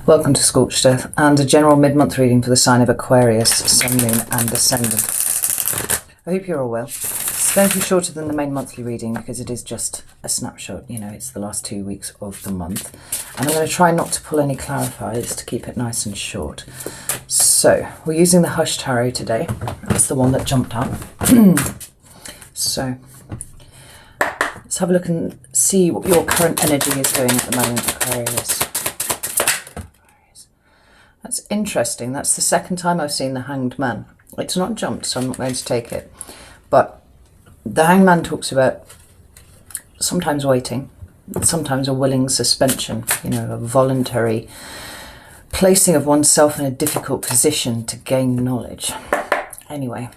Welcome to Scorched Earth and a general mid-month reading for the sign of Aquarius, Sun, Moon and Ascendant. I hope you're all well. It's going to be shorter than the main monthly reading because it is just a snapshot, you know, it's the last 2 weeks of the month. And I'm going to try not to pull any clarifiers to keep it nice and short. So, we're using the Hush Tarot today. That's the one that jumped out. So, let's have a look and see what your current energy is doing at the moment, Aquarius. That's interesting. That's the second time I've seen the Hanged Man. It's not jumped, so I'm not going to take it. But the Hanged Man talks about sometimes waiting, sometimes a willing suspension, you know, a voluntary placing of oneself in a difficult position to gain knowledge. Anyway,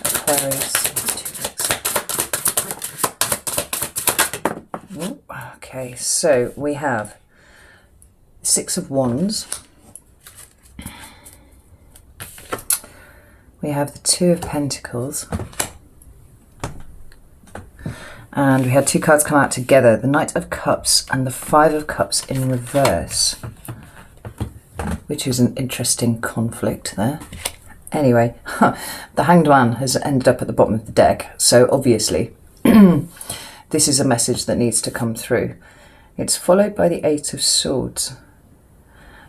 Aquarius. Okay, so we have Six of Wands. We have the Two of Pentacles. And we had two cards come out together, the Knight of Cups and the Five of Cups in reverse, which is an interesting conflict there. Anyway, the Hanged Man has ended up at the bottom of the deck, so obviously this is a message that needs to come through. It's followed by the Eight of Swords.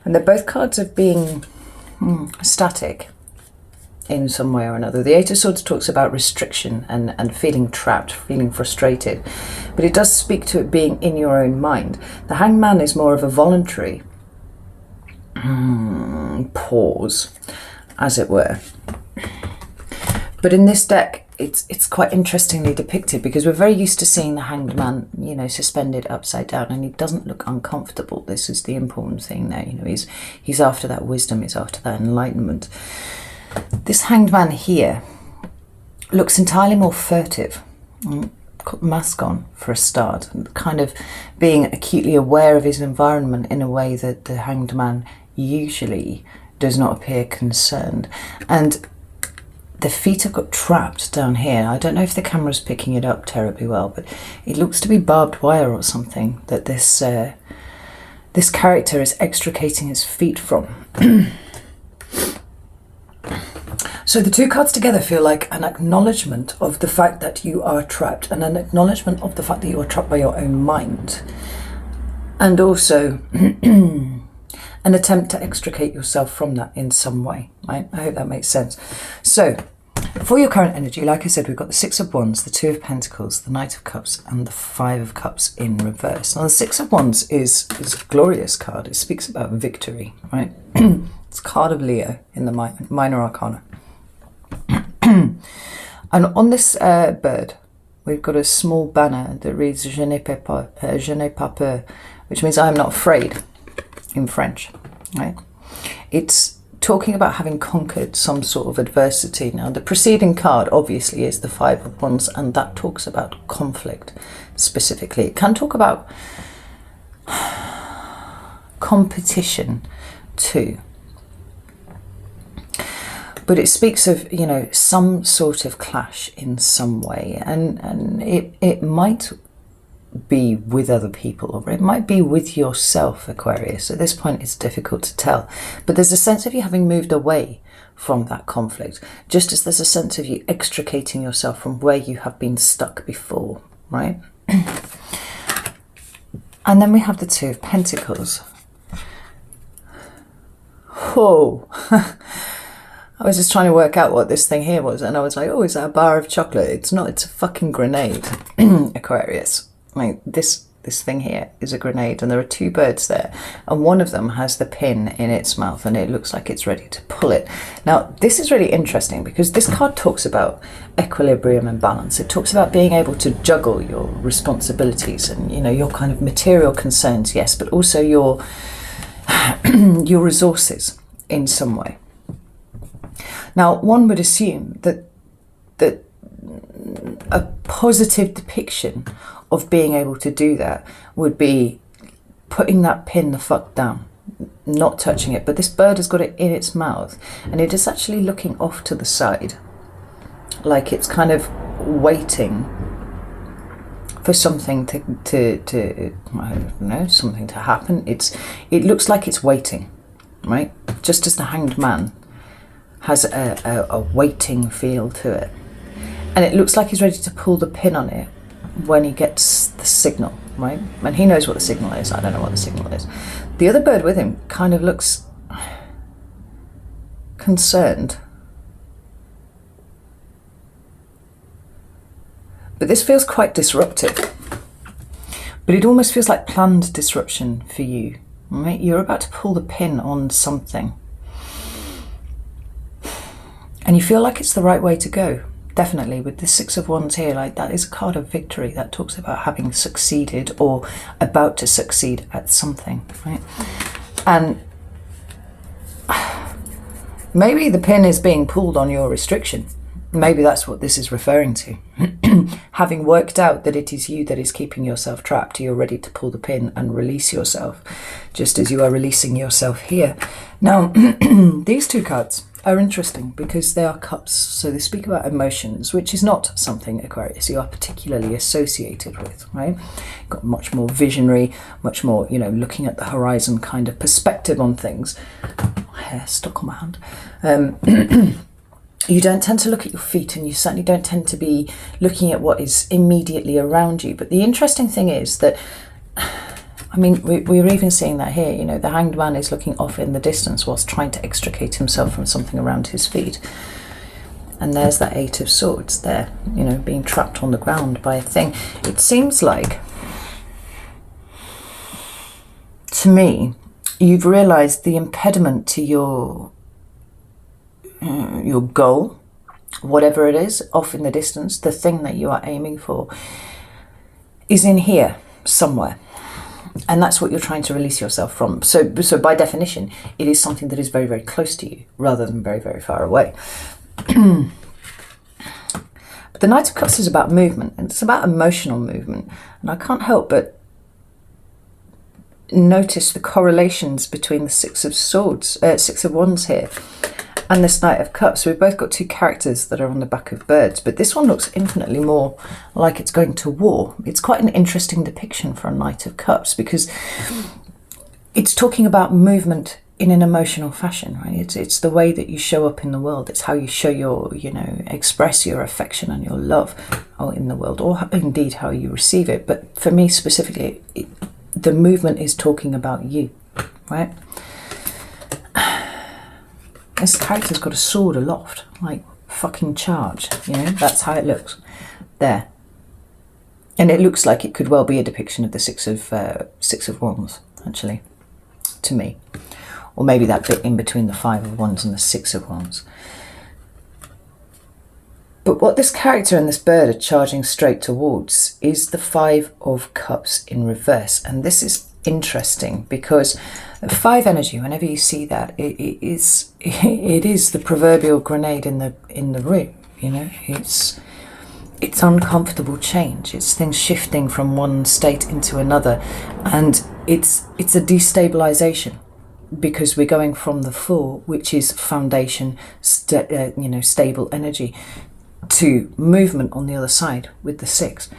And they're both cards of being static in some way or another. The Eight of Swords talks about restriction and feeling trapped, feeling frustrated. But it does speak to it being in your own mind. The Hanged Man is more of a voluntary pause, as it were. But in this deck, it's quite interestingly depicted because we're very used to seeing the Hanged Man, you know, suspended upside down, and he doesn't look uncomfortable. This is the important thing there, you know, he's after that wisdom, he's after that enlightenment. This Hanged Man here looks entirely more furtive, got the mask on for a start, and kind of being acutely aware of his environment in a way that the Hanged Man usually does not appear concerned. And the feet have got trapped down here. I don't know if the camera's picking it up terribly well, but it looks to be barbed wire or something that this character is extricating his feet from. So the two cards together feel like an acknowledgement of the fact that you are trapped, and an acknowledgement of the fact that you are trapped by your own mind, and also an attempt to extricate yourself from that in some way, right? I hope that makes sense. So, for your current energy, like I said, we've got the Six of Wands, the Two of Pentacles, the Knight of Cups, and the Five of Cups in reverse. Now, the Six of Wands is a glorious card. It speaks about victory, right? It's a card of Leo in the Minor Arcana. And on this bird, we've got a small banner that reads Je n'ai pas peur, which means I am not afraid in French, right? It's talking about having conquered some sort of adversity. Now, the preceding card obviously is the Five of Wands, and that talks about conflict specifically. It can talk about competition too. But it speaks of, you know, some sort of clash in some way, and it might be with other people, or it might be with yourself, Aquarius. At this point, it's difficult to tell. But there's a sense of you having moved away from that conflict, just as there's a sense of you extricating yourself from where you have been stuck before, right? And then we have the Two of Pentacles. Whoa. I was just trying to work out what this thing here was, and I was like, oh, is that a bar of chocolate? It's not, it's a fucking grenade, Aquarius. Like, this thing here is a grenade, and there are two birds there, and one of them has the pin in its mouth, and it looks like it's ready to pull it. Now, this is really interesting because this card talks about equilibrium and balance. It talks about being able to juggle your responsibilities and, you know, your kind of material concerns, yes, but also your your resources in some way. Now, one would assume that a positive depiction of being able to do that would be putting that pin the fuck down, not touching it. But this bird has got it in its mouth, and it is actually looking off to the side, like it's kind of waiting for something to I don't know, something to happen. It looks like it's waiting, right? Just as the Hanged Man has a waiting feel to it. And it looks like he's ready to pull the pin on it when he gets the signal, right? And he knows what the signal is. I don't know what the signal is. The other bird with him kind of looks concerned. But this feels quite disruptive. But it almost feels like planned disruption for you, right? You're about to pull the pin on something. And you feel like it's the right way to go. Definitely, with the Six of Wands here, like that is a card of victory. That talks about having succeeded or about to succeed at something, right? And maybe the pin is being pulled on your restriction. Maybe that's what this is referring to. Having worked out that it is you that is keeping yourself trapped, you're ready to pull the pin and release yourself, just as you are releasing yourself here. Now, these two cards are interesting because they are cups, so they speak about emotions, which is not something, Aquarius, you are particularly associated with, right? Got much more visionary, much more, you know, looking at the horizon kind of perspective on things. My hair stuck on my hand. You don't tend to look at your feet, and you certainly don't tend to be looking at what is immediately around you. But the interesting thing is that, I mean, we're even seeing that here, you know, the Hanged Man is looking off in the distance whilst trying to extricate himself from something around his feet. And there's that Eight of Swords there, you know, being trapped on the ground by a thing. It seems like, to me, you've realised the impediment to your goal, whatever it is, off in the distance, the thing that you are aiming for, is in here somewhere. And that's what you're trying to release yourself from. So by definition, it is something that is very, very close to you rather than very, very far away. But the Knight of Cups is about movement, and it's about emotional movement. And I can't help but notice the correlations between the Six of Wands here and this Knight of Cups. So we've both got two characters that are on the back of birds, but this one looks infinitely more like it's going to war. It's quite an interesting depiction for a Knight of Cups because it's talking about movement in an emotional fashion, right? It's the way that you show up in the world. It's how you show your, you know, express your affection and your love in the world, or indeed how you receive it. But for me specifically, the movement is talking about you, right? This character's got a sword aloft, like fucking charge, you know, that's how it looks there. And it looks like it could well be a depiction of the Six of Wands, actually, to me. Or maybe that bit in between the Five of Wands and the Six of Wands. But what this character and this bird are charging straight towards is the Five of Cups in reverse. And this is interesting because five energy, whenever you see that, it is the proverbial grenade in the room, you know. It's uncomfortable change. It's things shifting from one state into another, and it's a destabilization because we're going from the Four, which is foundation, stable energy, to movement on the other side with the Six.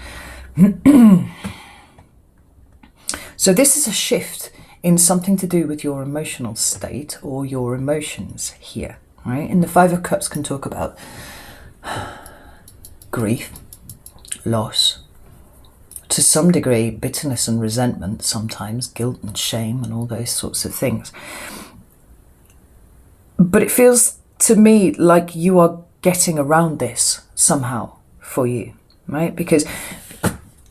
So this is a shift in something to do with your emotional state or your emotions here, right? And the Five of Cups can talk about grief, loss, to some degree bitterness and resentment, sometimes guilt and shame and all those sorts of things. But it feels to me like you are getting around this somehow for you, right? Because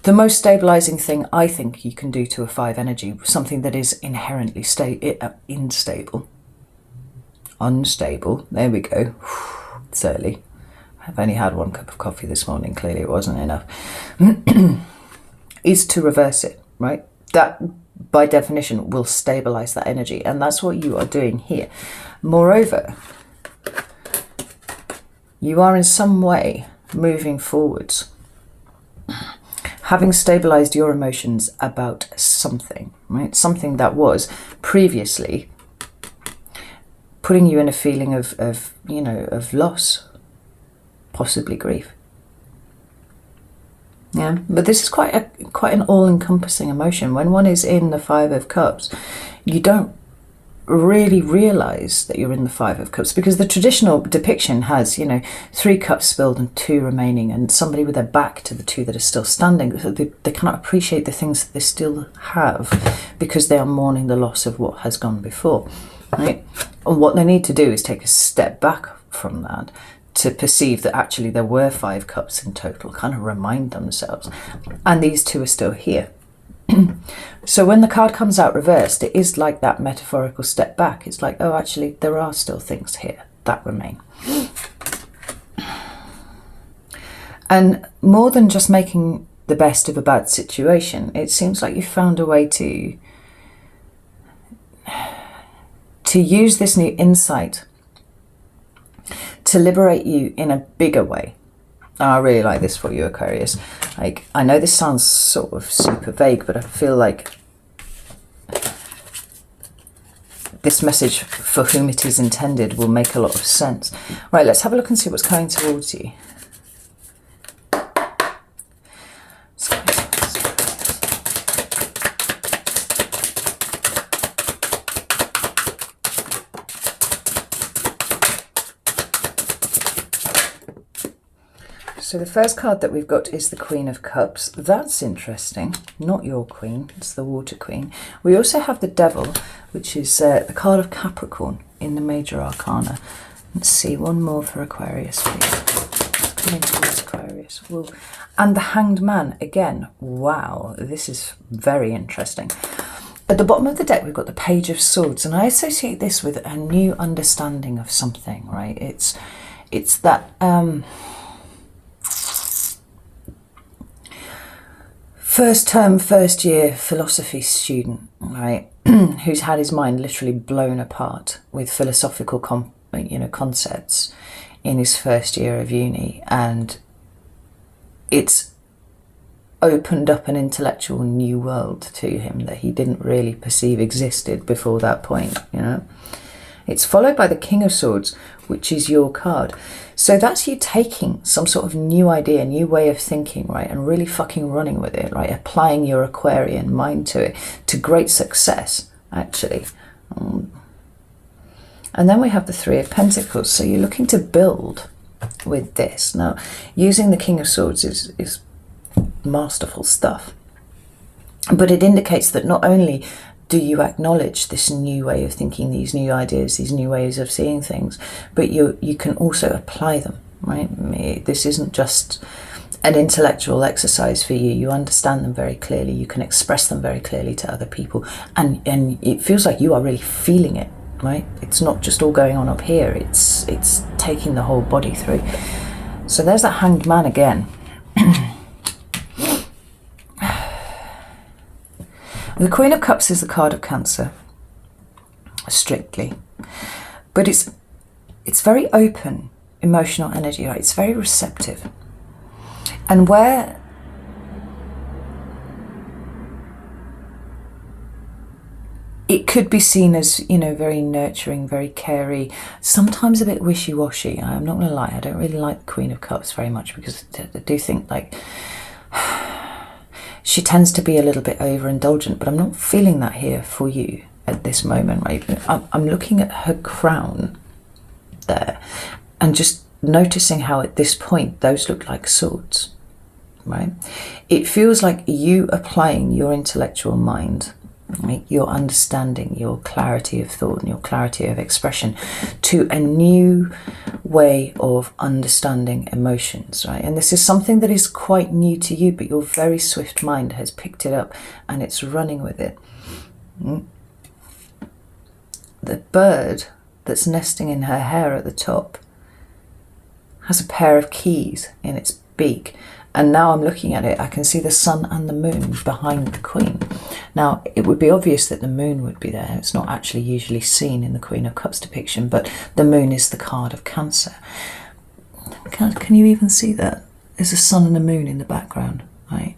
the most stabilizing thing I think you can do to a five energy, something that is inherently unstable, there we go, it's early, I've only had 1 cup of coffee this morning, clearly it wasn't enough, is to reverse it, right? That by definition will stabilize that energy, and that's what you are doing here. Moreover, you are in some way moving forwards, having stabilized your emotions about something, right? Something that was previously putting you in a feeling of loss, possibly grief. Yeah, but this is quite an all-encompassing emotion. When one is in the Five of Cups, you don't really realize that you're in the Five of Cups, because the traditional depiction has, 3 cups spilled and 2 remaining, and somebody with their back to the 2 that are still standing. So they cannot appreciate the things that they still have because they are mourning the loss of what has gone before, right? And what they need to do is take a step back from that to perceive that actually there were 5 cups in total, kind of remind themselves, and these 2 are still here. So when the card comes out reversed, it is like that metaphorical step back. It's like, oh, actually, there are still things here that remain. And more than just making the best of a bad situation, it seems like you found a way to use this new insight to liberate you in a bigger way. I really like this for you, Aquarius. Like, I know this sounds sort of super vague, but I feel like this message, for whom it is intended, will make a lot of sense. Right, let's have a look and see what's coming towards you. So the first card that we've got is the Queen of Cups. That's interesting. Not your queen, it's the Water Queen. We also have the Devil, which is the card of Capricorn in the Major Arcana. Let's see, one more for Aquarius, please. What's coming towards Aquarius? Well, and the Hanged Man again. Wow, this is very interesting. At the bottom of the deck, we've got the Page of Swords, and I associate this with a new understanding of something, right? It's that... first term, first year philosophy student, right, who's had his mind literally blown apart with philosophical concepts in his first year of uni, and it's opened up an intellectual new world to him that he didn't really perceive existed before that point, It's followed by the King of Swords, which is your card. So that's you taking some sort of new idea, new way of thinking, right, and really fucking running with it, right, applying your Aquarian mind to it, to great success, actually. And then we have the Three of Pentacles. So you're looking to build with this. Now, using the King of Swords is masterful stuff. But it indicates that not only do you acknowledge this new way of thinking, these new ideas, these new ways of seeing things, but you can also apply them, right? This isn't just an intellectual exercise for you. You understand them very clearly. You can express them very clearly to other people. And it feels like you are really feeling it, right? It's not just all going on up here. It's taking the whole body through. So there's that Hanged Man again. The Queen of Cups is the card of Cancer, strictly, but it's very open emotional energy, right? It's very receptive, and where it could be seen as, very nurturing, very carey, sometimes a bit wishy-washy. I'm not going to lie, I don't really like the Queen of Cups very much, because I do think like she tends to be a little bit overindulgent, but I'm not feeling that here for you at this moment, right? I'm looking at her crown there and just noticing how at this point those look like swords, right? It feels like you applying your intellectual mind, right, your understanding, your clarity of thought and your clarity of expression to a new way of understanding emotions, right? And this is something that is quite new to you, but your very swift mind has picked it up and it's running with it. The bird that's nesting in her hair at the top has a pair of keys in its beak. And now I'm looking at it, I can see the sun and the moon behind the Queen. Now, it would be obvious that the moon would be there. It's not actually usually seen in the Queen of Cups depiction, but the moon is the card of Cancer. Can you even see that? There's a sun and a moon in the background, right?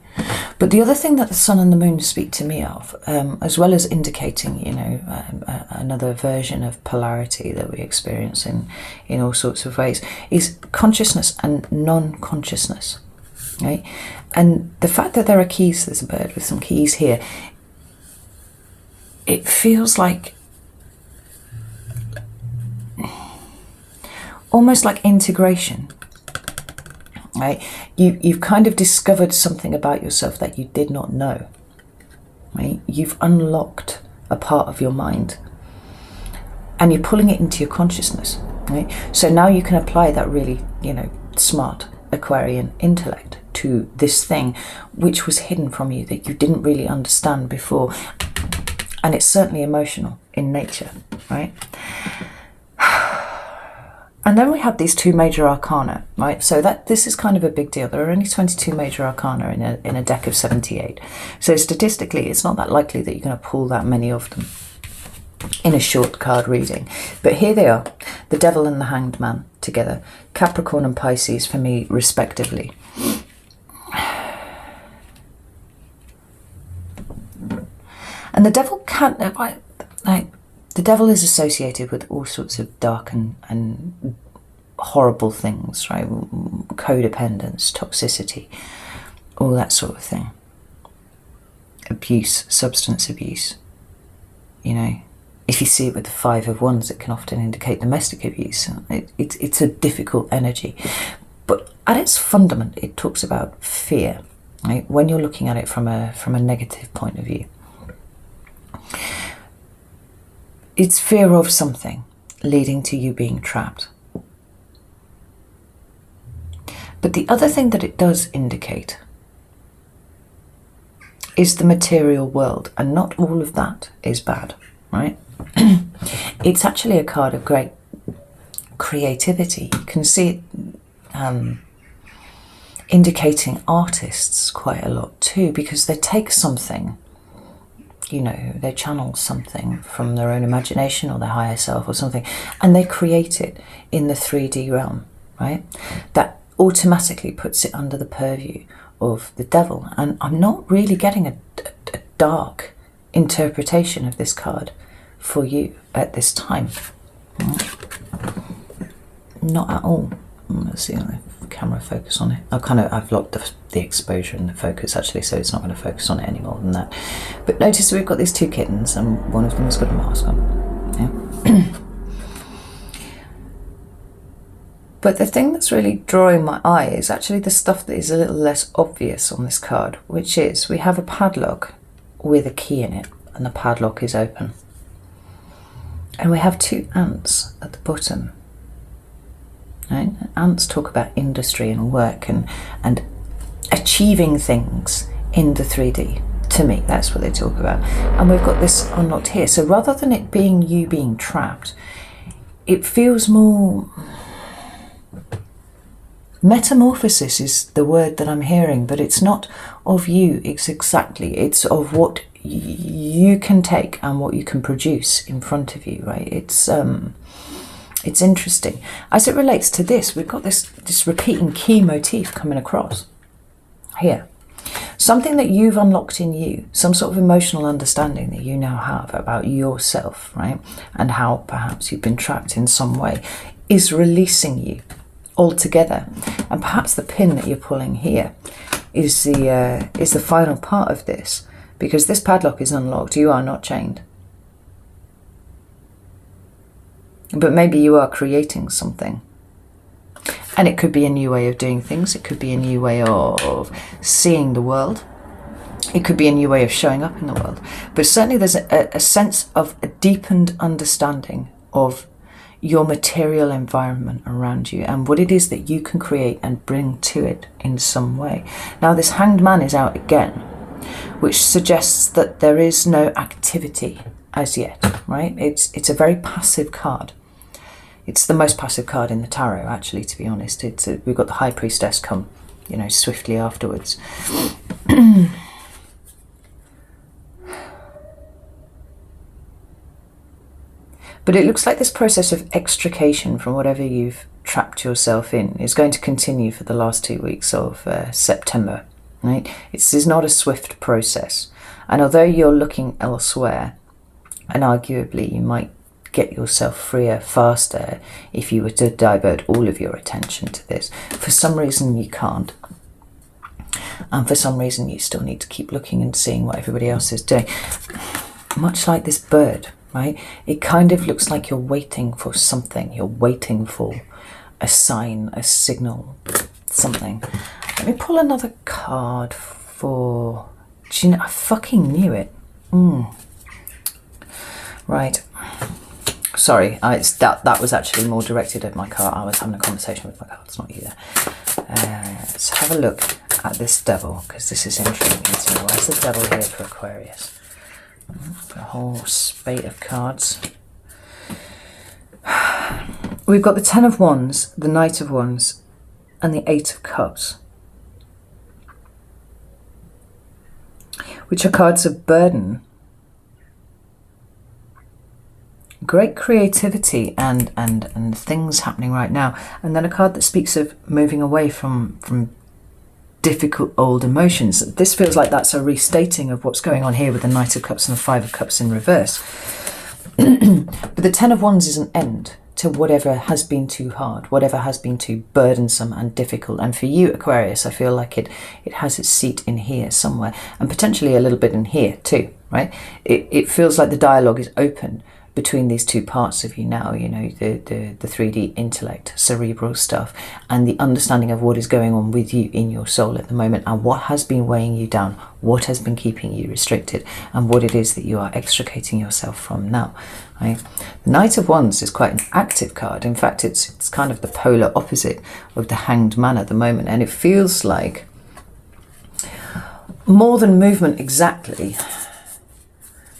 But the other thing that the sun and the moon speak to me of, as well as indicating, another version of polarity that we experience in all sorts of ways, is consciousness and non-consciousness. right? And the fact that there are keys, there's a bird with some keys here, it feels like almost like integration, right? You've kind of discovered something about yourself that you did not know, right? You've unlocked a part of your mind and you're pulling it into your consciousness, right? So now you can apply that really, smart Aquarian intellect to this thing which was hidden from you, that you didn't really understand before. And it's certainly emotional in nature, right? And then we have these 2 major arcana, right? So this is kind of a big deal. There are only 22 major arcana in a deck of 78. So statistically, it's not that likely that you're going to pull that many of them in a short card reading. But here they are, the Devil and the Hanged Man together, Capricorn and Pisces for me respectively. And the Devil can't, the Devil is associated with all sorts of dark and horrible things, right? Codependence, toxicity, all that sort of thing. Abuse, substance abuse. If you see it with the 5 of Wands, it can often indicate domestic abuse. It's a difficult energy. But at its fundament, it talks about fear, right? When you're looking at it from a negative point of view. It's fear of something leading to you being trapped. But the other thing that it does indicate is the material world, and not all of that is bad, right? It's actually a card of great creativity. You can see it indicating artists quite a lot too, because they take something, they channel something from their own imagination or their higher self or something, and they create it in the 3D realm, right? That automatically puts it under the purview of the Devil. And I'm not really getting a dark interpretation of this card for you at this time. Not at all. Let's see the camera focus on it. I've locked the exposure and the focus actually, so it's not going to focus on it any more than that. But notice we've got these 2 kittens and one of them has got a mask on. Yeah. But the thing that's really drawing my eye is actually the stuff that is a little less obvious on this card, which is we have a padlock with a key in it, and the padlock is open. And we have 2 ants at the bottom. Right? Ants talk about industry and work and achieving things in the 3D. To me, that's what they talk about. And we've got this unlocked here. So rather than it being you being trapped, it feels more... Metamorphosis is the word that I'm hearing, but it's not of you exactly. It's of what you can take and what you can produce in front of you, right? It's interesting. As it relates to this, we've got this repeating key motif coming across here. Something that you've unlocked in you, some sort of emotional understanding that you now have about yourself, right? And how perhaps you've been trapped in some way, is releasing you altogether. And perhaps the pin that you're pulling here is the final part of this, because this padlock is unlocked. You are not chained. But maybe you are creating something. And it could be a new way of doing things. It could be a new way of seeing the world. It could be a new way of showing up in the world. But certainly there's a sense of a deepened understanding of your material environment around you and what it is that you can create and bring to it in some way. Now this Hanged Man is out again, which suggests that there is no activity as yet, right? It's a very passive card. It's the most passive card in the tarot, actually, to be honest. We've got the High Priestess come, swiftly afterwards. But it looks like this process of extrication from whatever you've trapped yourself in is going to continue for the last 2 weeks of September, right? This is not a swift process. And although you're looking elsewhere, and arguably you might get yourself freer faster if you were to divert all of your attention to this, for some reason you can't. And for some reason you still need to keep looking and seeing what everybody else is doing. Much like this bird, right? It kind of looks like you're waiting for something. You're waiting for a sign, a signal, something. Let me pull another card for... Do you know, I fucking knew it. Right. Sorry, that was actually more directed at my card. I was having a conversation with my card. It's not you there. Let's have a look at this devil, because this is intriguing to me. Where's the devil here for Aquarius? A whole spate of cards. We've got the Ten of Wands, the Knight of Wands, and the Eight of Cups, which are cards of burden, great creativity and things happening right now, and then a card that speaks of moving away from difficult old emotions. This feels like that's a restating of what's going on here with the Knight of Cups and the Five of Cups in reverse. But the Ten of Wands is an end to whatever has been too hard, whatever has been too burdensome and difficult. And for you, Aquarius, I feel like it has its seat in here somewhere, and potentially a little bit in here too, right? It feels like the dialogue is open between these two parts of you now, you know, the 3D intellect, cerebral stuff, and the understanding of what is going on with you in your soul at the moment, and what has been weighing you down, what has been keeping you restricted, and what it is that you are extricating yourself from now, right? The Knight of Wands is quite an active card. In fact, it's kind of the polar opposite of the Hanged Man at the moment, and it feels like more than movement exactly.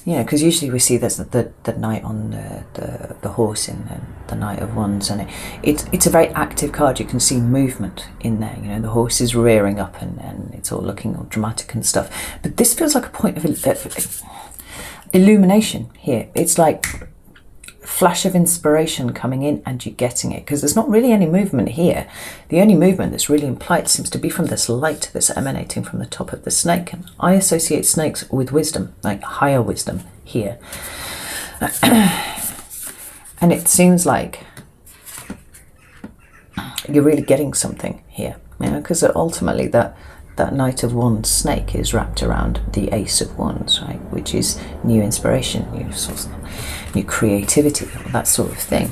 You know, because usually we see there's the knight on the horse in the Knight of Wands, and it's a very active card. You can see movement in there. You know, the horse is rearing up and it's all looking all dramatic and stuff. But this feels like a point of illumination here. It's like flash of inspiration coming in and you getting it, because there's not really any movement here. The only movement that's really implied seems to be from this light that's emanating from the top of the snake, and I associate snakes with wisdom, like higher wisdom here. And it seems like you're really getting something here, you know, because ultimately that Knight of Wands snake is wrapped around the Ace of Wands, right, which is new inspiration, new creativity, that sort of thing.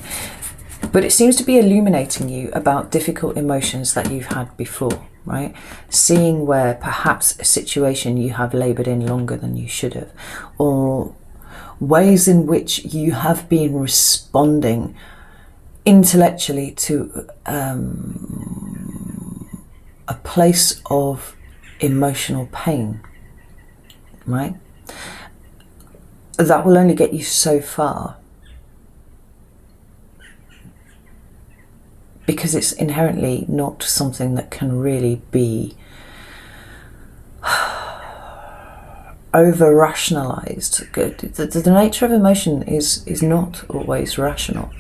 But it seems to be illuminating you about difficult emotions that you've had before, right? Seeing where perhaps a situation you have laboured in longer than you should have, or ways in which you have been responding intellectually to a place of emotional pain, right? That will only get you so far, because it's inherently not something that can really be over-rationalized. The nature of emotion is not always rational.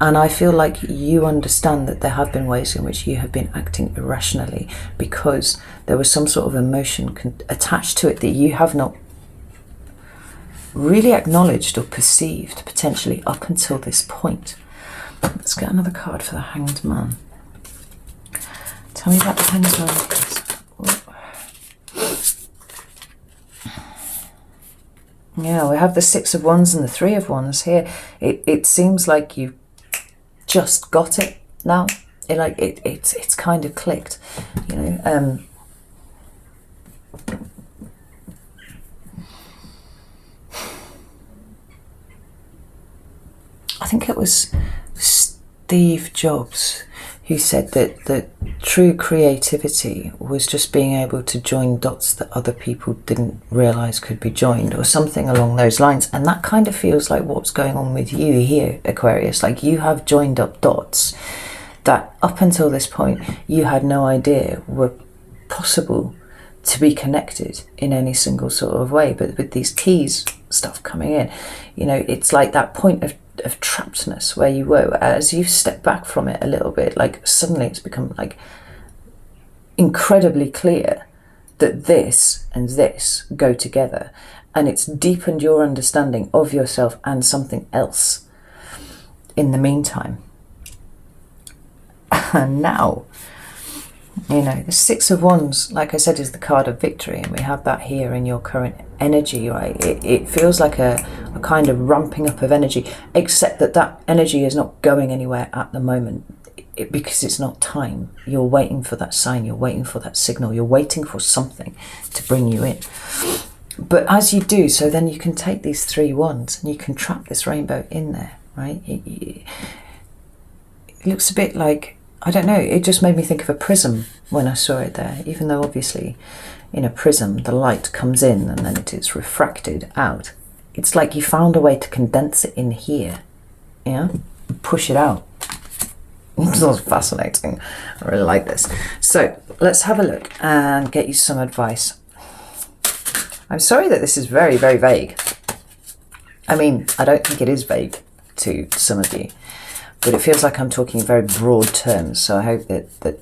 And I feel like you understand that there have been ways in which you have been acting irrationally because there was some sort of emotion attached to it that you have not really acknowledged or perceived, potentially, up until this point. Let's get another card for the Hanged Man. Tell me about the Hanged Man, please. Yeah, we have the Six of Wands and the Three of Wands here. It seems like you just got it now. It's kind of clicked, you know. I think it was Steve Jobs who said that true creativity was just being able to join dots that other people didn't realise could be joined, or something along those lines. And that kind of feels like what's going on with you here, Aquarius. Like you have joined up dots that up until this point you had no idea were possible to be connected in any single sort of way. But with these keys stuff coming in, you know, it's like that point of trappedness where you were, as you step back from it a little bit, like suddenly it's become like incredibly clear that this and this go together, and it's deepened your understanding of yourself and something else in the meantime. And now You know, the Six of Wands, like I said, is the card of victory, and we have that here in your current energy, right? It feels like a kind of ramping up of energy, except that that energy is not going anywhere at the moment, because it's not time. You're waiting for that sign, you're waiting for that signal, you're waiting for something to bring you in. But as you do, so then you can take these 3 wands and you can trap this rainbow in there, right? It looks a bit like, I don't know, it just made me think of a prism when I saw it there, even though obviously in a prism the light comes in and then it is refracted out. It's like you found a way to condense it in here, yeah, push it out. It's fascinating. I really like this. So let's have a look and get you some advice. I'm sorry that this is very, very vague. I mean, I don't think it is vague to some of you, but it feels like I'm talking in very broad terms, so I hope that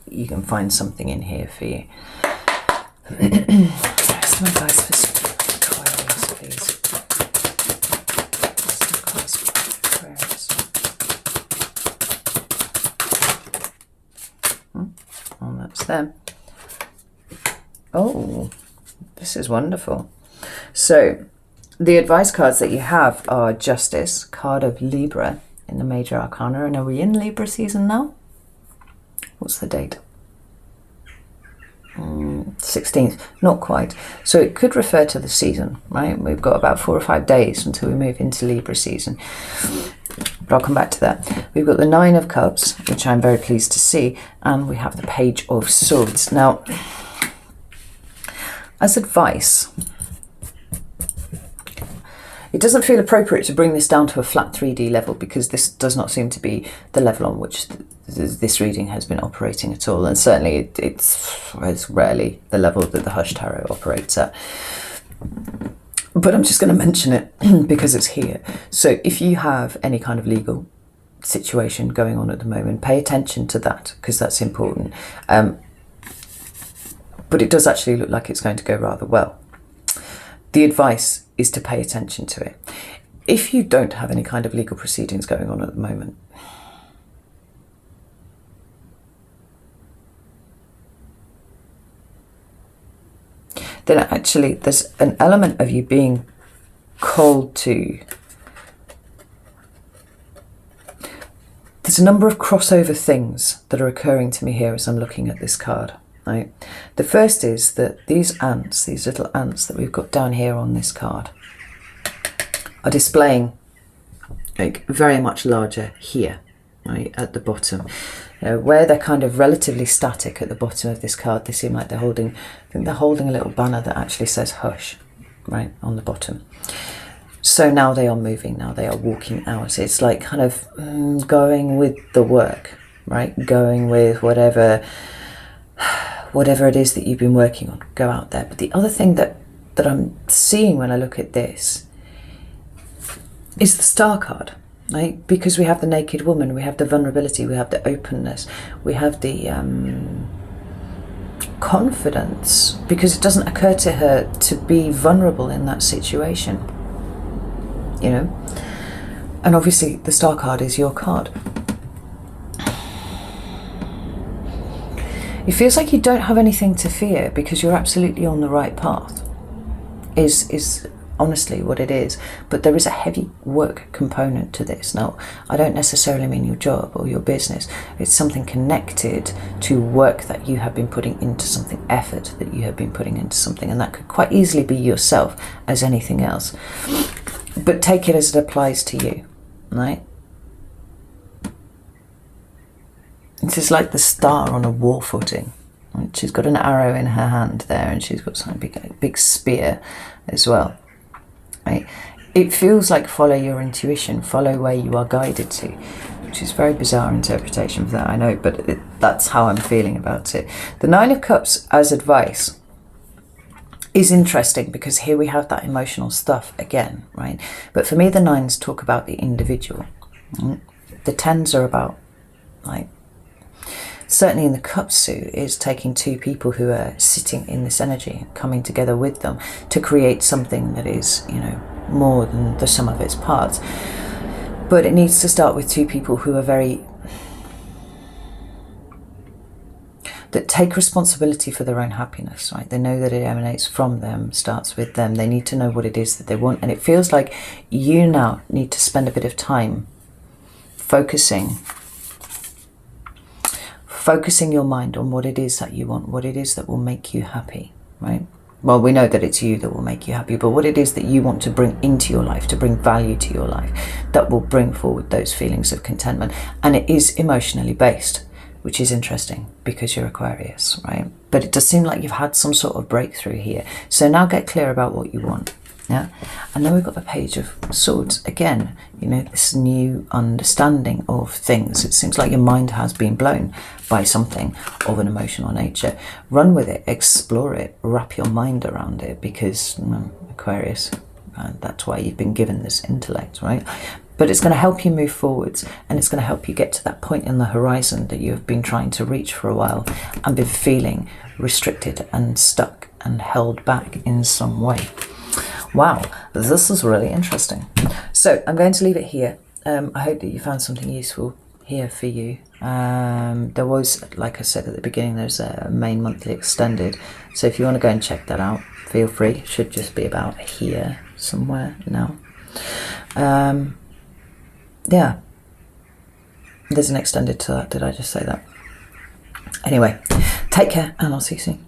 you can find something in here for you. Some advice for Aquarius, please. Some advice for Aquarius. Oh, that's them. Oh, this is wonderful. So the advice cards that you have are Justice, card of Libra in the Major Arcana. And are we in Libra season now? What's the date? 16th, not quite. So it could refer to the season, right? We've got about 4 or 5 days until we move into Libra season. But I'll come back to that. We've got the 9 of Cups, which I'm very pleased to see. And we have the Page of Swords. Now, as advice, it doesn't feel appropriate to bring this down to a flat 3D level, because this does not seem to be the level on which this reading has been operating at all, and certainly it's rarely the level that the Hush Tarot operates at. But I'm just going to mention it because it's here. So if you have any kind of legal situation going on at the moment, pay attention to that, because that's important. But it does actually look like it's going to go rather well. The advice is to pay attention to it. If you don't have any kind of legal proceedings going on at the moment, then actually there's an element of you being called to. There's a number of crossover things that are occurring to me here as I'm looking at this card. Right. The first is that these ants, these little ants that we've got down here on this card, are displaying like very much larger here, right, at the bottom. Where they're kind of relatively static at the bottom of this card, they seem like they're holding, I think they're holding a little banner that actually says hush, right, on the bottom. So now they are moving, now they are walking out. It's like kind of going with the work, right, going with whatever it is that you've been working on, go out there. But the other thing that I'm seeing when I look at this is the Star card, right? Because we have the naked woman, we have the vulnerability, we have the openness, we have the confidence, because it doesn't occur to her to be vulnerable in that situation, you know? And obviously the Star card is your card. It feels like you don't have anything to fear because you're absolutely on the right path, is honestly what it is. But there is a heavy work component to this. Now, I don't necessarily mean your job or your business. It's something connected to work that you have been putting into something, effort that you have been putting into something. And that could quite easily be yourself as anything else. But take it as it applies to you, right? It's just like the star on a war footing. She's got an arrow in her hand there, and she's got some big spear as well. Right? It feels like follow your intuition, follow where you are guided to, which is very bizarre interpretation for that, I know, but that's how I'm feeling about it. The 9 of Cups as advice is interesting because here we have that emotional stuff again, right? But for me, the 9s talk about the individual. The 10s are about, like, certainly in the Cups suit, is taking 2 people who are sitting in this energy, coming together with them to create something that is, you know, more than the sum of its parts. But it needs to start with 2 people who are very, that take responsibility for their own happiness, right? They know that it emanates from them, starts with them. They need to know what it is that they want. And it feels like you now need to spend a bit of time focusing your mind on what it is that you want, what it is that will make you happy, right? Well, we know that it's you that will make you happy, but what it is that you want to bring into your life, to bring value to your life, that will bring forward those feelings of contentment. And it is emotionally based, which is interesting because you're Aquarius, right? But it does seem like you've had some sort of breakthrough here. So now get clear about what you want. Yeah, and then we've got the Page of Swords again. You know, this new understanding of things. It seems like your mind has been blown by something of an emotional nature. Run with it, explore it, wrap your mind around it, because Aquarius, that's why you've been given this intellect, right? But it's going to help you move forwards, and it's going to help you get to that point in the horizon that you've been trying to reach for a while and been feeling restricted and stuck and held back in some way. Wow, this is really interesting. So I'm going to leave it here. I hope that you found something useful here for you. There was, like I said at the beginning, there's a main monthly extended. So if you want to go and check that out, feel free. It should just be about here somewhere now. Yeah, there's an extended to that. Did I just say that? Anyway, take care and I'll see you soon.